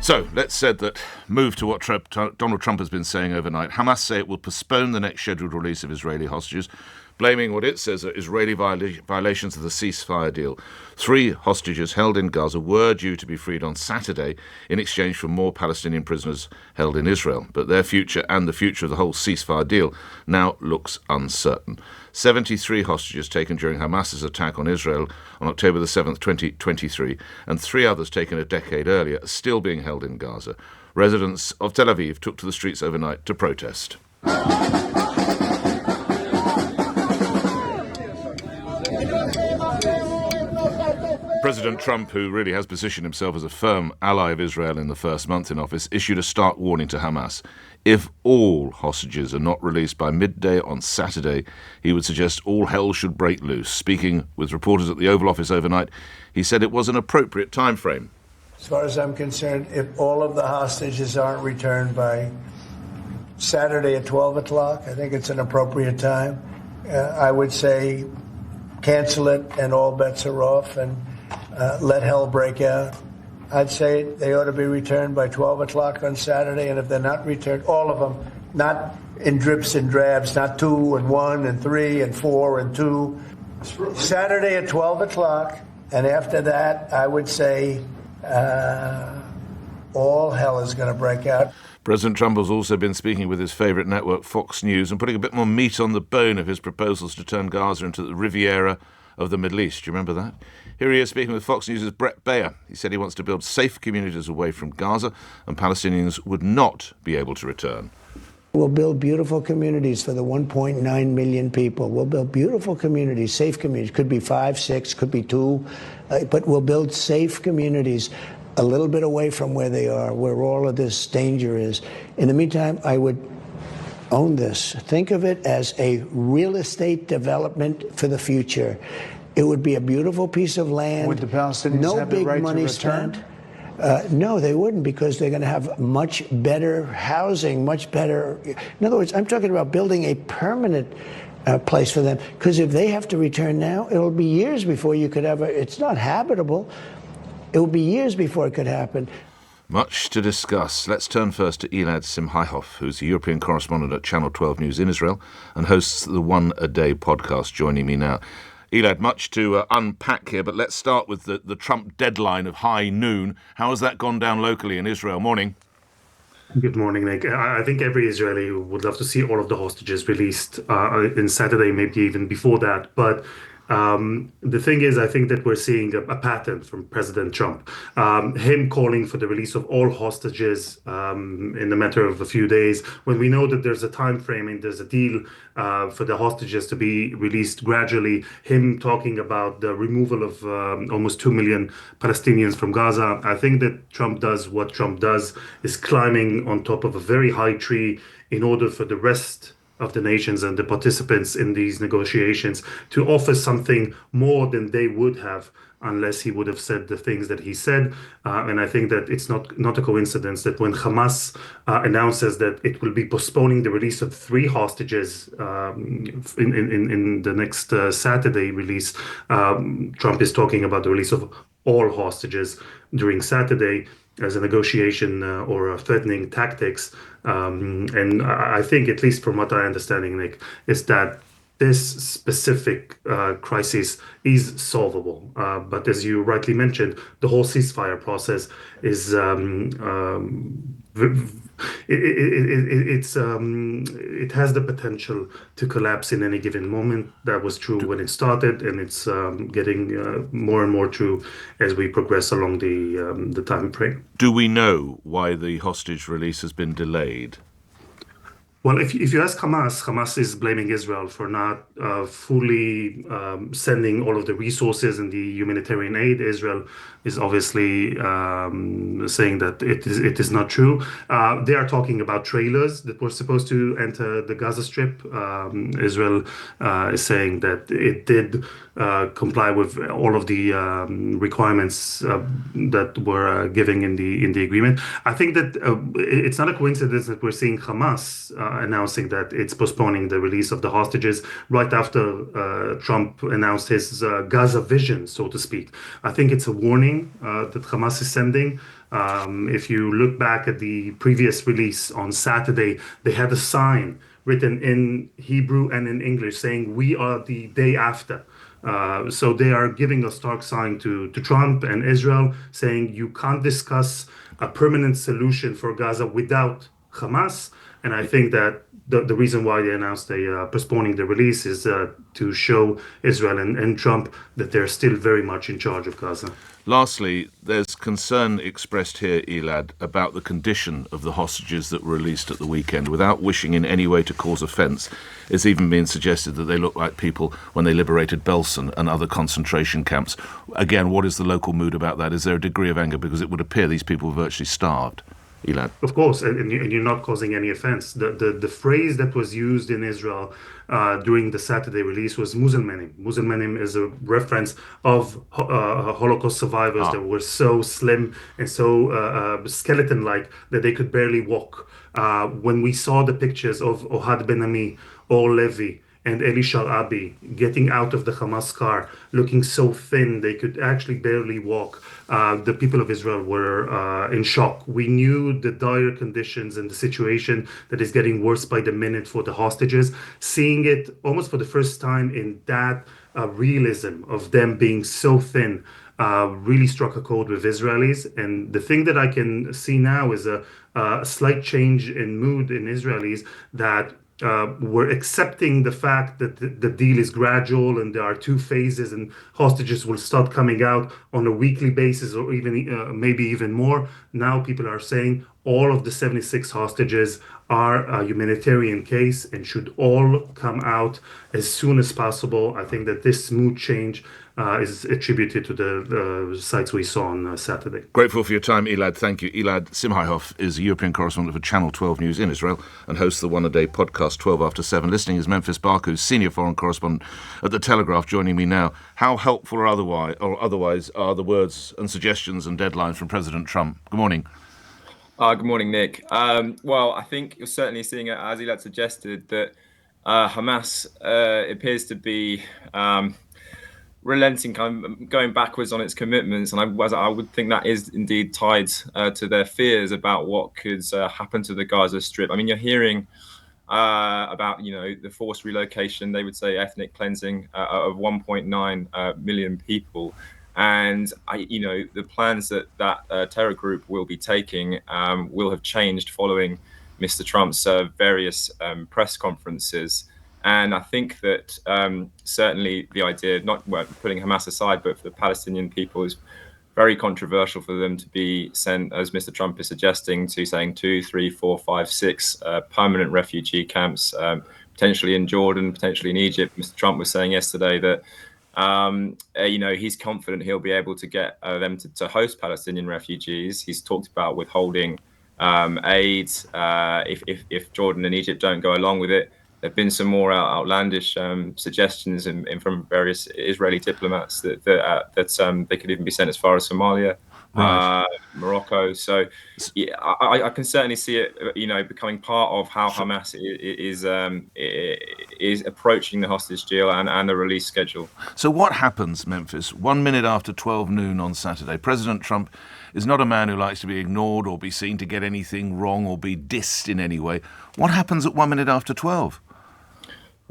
So, let's said that move to what Donald Trump has been saying overnight. Hamas say it will postpone the next scheduled release of Israeli hostages, blaming what it says are Israeli violations of the ceasefire deal. 3 hostages held in Gaza were due to be freed on Saturday in exchange for more Palestinian prisoners held in Israel. But their future and the future of the whole ceasefire deal now looks uncertain. 73 hostages taken during Hamas's attack on Israel on October the 7th, 2023, and 3 others taken a decade earlier are still being held in Gaza. Residents of Tel Aviv took to the streets overnight to protest. President Trump, who really has positioned himself as a firm ally of Israel in the first month in office, issued a stark warning to Hamas. If all hostages are not released by midday on Saturday, he would suggest all hell should break loose. Speaking with reporters at the Oval Office overnight, he said it was an appropriate time frame. As far as I'm concerned, if all of the hostages aren't returned by Saturday at 12 o'clock, I think it's an appropriate time. I would say cancel it and all bets are off and let hell break out. I'd say they ought to be returned by 12 o'clock on Saturday, and if they're not returned, all of them, not in drips and drabs, not 2 and 1 and 3 and 4 and 2. Saturday at 12 o'clock, and after that, I would say all hell is going to break out. President Trump has also been speaking with his favourite network, Fox News, and putting a bit more meat on the bone of his proposals to turn Gaza into the Riviera of the Middle East. Do you remember that? Here he is speaking with Fox News' Brett Baer. He said he wants to build safe communities away from Gaza, and Palestinians would not be able to return. We'll build beautiful communities for the 1.9 million people. We'll build beautiful communities, safe communities. Could be 5, 6, could be 2, but we'll build safe communities a little bit away from where they are, where all of this danger is. In the meantime, I would own this. Think of it as a real estate development for the future. It would be a beautiful pice of land. Would the Palestinians have the right to return? No, they wouldn't, because they're going to have much better housing, much better. In other words, I'm talking about building a permanent place for them, because if they have to return now, it'll be years before you could ever. It's not habitable. It will be years before it could happen. Much to discuss. Let's turn first to Elad Simchayoff, who's a European correspondent at Channel 12 News in Israel and hosts the One a Day podcast, joining me now. Elad, much to unpack here, but let's start with the Trump deadline of high noon. How has that gone down locally in Israel? Morning. Good morning, Nick. I think every Israeli would love to see all of the hostages released in Saturday, maybe even before that. But the thing is, I think that we're seeing a pattern from President Trump. Him calling for the release of all hostages in a matter of a few days, when we know that there's a time frame and there's a deal for the hostages to be released gradually. Him talking about the removal of almost 2 million Palestinians from Gaza. I think that Trump does what Trump does, is climbing on top of a very high tree in order for the rest of the nations and the participants in these negotiations to offer something more than they would have unless he would have said the things that he said. And I think that it's not a coincidence that when Hamas announces that it will be postponing the release of 3 hostages in the next Saturday release, Trump is talking about the release of all hostages during Saturday as a negotiation or a threatening tactics. And I think, at least from what I understanding, Nick, is that this specific crisis is solvable. But as you rightly mentioned, the whole ceasefire process is it has the potential to collapse in any given moment. That was true when it started, and it's getting more and more true as we progress along the time frame. Do we know why the hostage release has been delayed? Well, if you ask Hamas, Hamas is blaming Israel for not fully sending all of the resources and the humanitarian aid. Israel is obviously saying that it is not true. They are talking about trailers that were supposed to enter the Gaza Strip. Israel is saying that it did comply with all of the requirements that were given in the agreement. I think that it's not a coincidence that we're seeing Hamas announcing that it's postponing the release of the hostages right after Trump announced his Gaza vision, so to speak. I think it's a warning that Hamas is sending If you look back at the previous release on Saturday, they had a sign written in Hebrew and in English saying, "We are the day after." So they are giving a stark sign to Trump and Israel, saying you can't discuss a permanent solution for Gaza without Hamas. And I think that the reason why they announced they postponing the release is to show Israel and Trump that they're still very much in charge of Gaza. Lastly, there's concern expressed here, Elad, about the condition of the hostages that were released at the weekend. Without wishing in any way to cause offence, it's even been suggested that they look like people when they liberated Belsen and other concentration camps. Again, what is the local mood about that? Is there a degree of anger? Because it would appear these people were virtually starved. Elad. Of course, and you're not causing any offense. The phrase that was used in Israel during the Saturday release was Muzelmanim. Muzelmanim is a reference of Holocaust survivors that were so slim and so skeleton-like that they could barely walk. When we saw the pictures of Ohad Ben-Ami, Or Levi, and Eli Sharabi getting out of the Hamas car, looking so thin they could actually barely walk. The people of Israel were in shock. We knew the dire conditions and the situation that is getting worse by the minute for the hostages. Seeing it almost for the first time in that realism of them being so thin really struck a chord with Israelis. And the thing that I can see now is a slight change in mood in Israelis that we're accepting the fact that the deal is gradual and there are two phases and hostages will start coming out on a weekly basis or even maybe even more. Now people are saying all of the 76 hostages are a humanitarian case and should all come out as soon as possible. I think that this mood change is attributed to the sites we saw on Saturday. Grateful for your time, Elad. Thank you. Elad Simchayoff is a European correspondent for Channel 12 News in Israel and hosts the One A Day podcast, 12 after 7. Listening is Memphis Barku, senior foreign correspondent at The Telegraph, joining me now. How helpful or otherwise are the words and suggestions and deadlines from President Trump? Good morning. Good morning, Nick. Well, I think you're certainly seeing, as Elad suggested, that Hamas appears to be relenting, kind of going backwards on its commitments, and I would think that is indeed tied to their fears about what could happen to the Gaza Strip. I mean, you're hearing about the forced relocation, they would say ethnic cleansing of 1.9 million people, and the plans that terror group will be taking will have changed following Mr. Trump's various press conferences. And I think that certainly the idea, not putting Hamas aside, but for the Palestinian people, is very controversial for them to be sent, as Mr. Trump is suggesting, to saying 2, 3, 4, 5, 6 permanent refugee camps, potentially in Jordan, potentially in Egypt. Mr. Trump was saying yesterday that he's confident he'll be able to get them to host Palestinian refugees. He's talked about withholding aid if Jordan and Egypt don't go along with it. There have been some more outlandish suggestions from various Israeli diplomats that they could even be sent as far as Somalia, right. Morocco. So yeah, I can certainly see it, becoming part of how Hamas is approaching the hostage deal and the release schedule. So what happens, Memphis, 1 minute after 12 noon on Saturday? President Trump is not a man who likes to be ignored or be seen to get anything wrong or be dissed in any way. What happens at 1 minute after 12?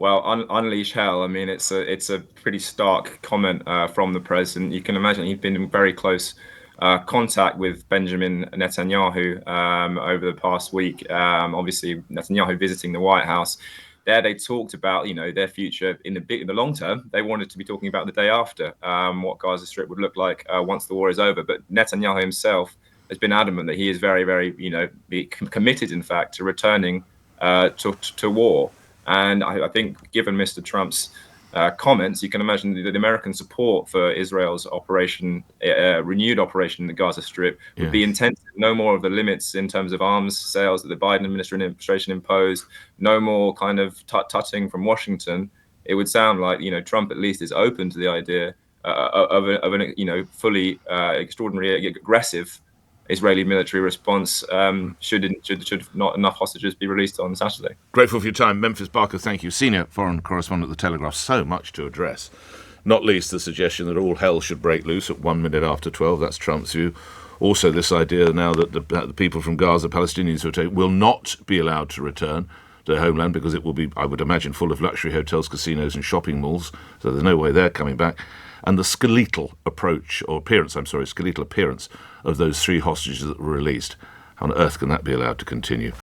Well, unleash hell. I mean, it's a pretty stark comment from the president. You can imagine he's been in very close contact with Benjamin Netanyahu over the past week. Obviously, Netanyahu visiting the White House. There, they talked about their future in the long term. They wanted to be talking about the day after, what Gaza Strip would look like once the war is over. But Netanyahu himself has been adamant that he is very, very committed, in fact, to returning to war. And I think, given Mr. Trump's comments, you can imagine the American support for Israel's renewed operation in the Gaza Strip would be intense. No more of the limits in terms of arms sales that the Biden administration imposed. No more kind of tutting from Washington. It would sound like Trump at least is open to the idea of an fully extraordinary aggressive Israeli military response should not enough hostages be released on Saturday. Grateful for your time. Memphis Barker, thank you. Senior foreign correspondent at The Telegraph. So much to address. Not least the suggestion that all hell should break loose at 1 minute after 12. That's Trump's view. Also, this idea now that the people from Gaza, Palestinians who are taken, will not be allowed to return to their homeland because it will be, I would imagine, full of luxury hotels, casinos and shopping malls, so there's no way they're coming back. And the skeletal appearance of those 3 hostages that were released. How on earth can that be allowed to continue?